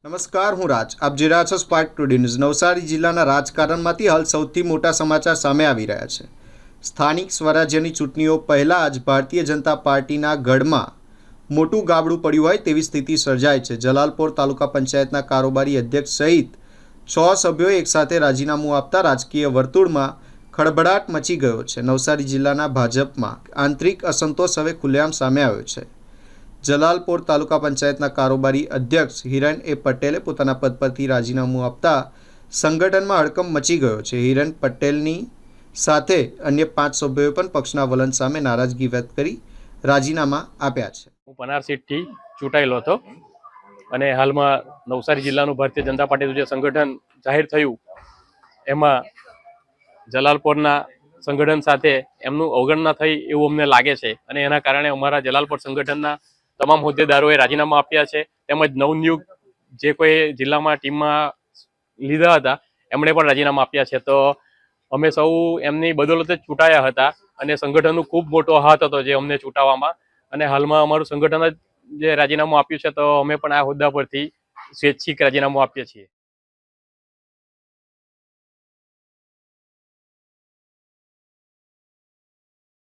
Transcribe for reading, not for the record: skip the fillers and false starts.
નમસ્કાર, હું રાજ. આપ જોઈ રહ્યા છો સ્પાર્ક ટુડે ન્યૂઝ. નવસારી જિલ્લાના રાજકારણમાંથી હાલ સૌથી મોટા સમાચાર સામે આવી રહ્યા છે. સ્થાનિક સ્વરાજ્યની ચૂંટણીઓ પહેલાં જ ભારતીય જનતા પાર્ટીના ગઢમાં મોટું ગાબડું પડ્યું હોય તેવી સ્થિતિ સર્જાય છે. જલાલપોર તાલુકા પંચાયતના કારોબારી અધ્યક્ષ સહિત 6 સભ્યોએ એકસાથે રાજીનામું આપતા રાજકીય વર્તુળમાં ખળભળાટ મચી ગયો છે. નવસારી જિલ્લાના ભાજપમાં આંતરિક અસંતોષ હવે ખુલ્લેઆમ સામે આવ્યો છે. જલાલપોર તાલુકા પંચાયતના કારોબારી અધ્યક્ષ હિરણ એ પટેલે પોતાના પદ પરથી રાજીનામું આપતા સંગઠનમાં હડકંપ મચી ગયો છે. હિરણ પટેલની સાથે અન્ય 5 સભ્યોએ પણ પક્ષના વલણ સામે નારાજગી વ્યક્ત કરી રાજીનામા આપ્યા છે. હું પનાર સીટથી ચૂંટાયેલો હતો અને હાલમાં નવસારી જિલ્લાનું ભારતીય જનતા પાર્ટીનું જે સંગઠન જાહેર થયું એમાં જલાલપોરના સંગઠન સાથે એમનું અવગણના થઈ એવું અમને લાગે છે અને એના કારણે અમારા જલાલપોર સંગઠનના તમામ હોદ્દેદારોએ રાજીનામા આપ્યા છે. તેમજ નવનિયુક્ત જે કોઈ જિલ્લામાં ટીમમાં લીધા હતા એમણે પણ રાજીનામા આપ્યા છે. તો અમે સૌ એમની બદોલત જ ચૂંટાયા હતા અને સંગઠનનું ખૂબ મોટો હાથ હતો જે અમને ચૂંટાવામાં, અને હાલમાં અમારું સંગઠન જ જે રાજીનામું આપ્યું છે તો અમે પણ આ હોદ્દા પરથી સ્વૈચ્છિક રાજીનામું આપીએ છીએ.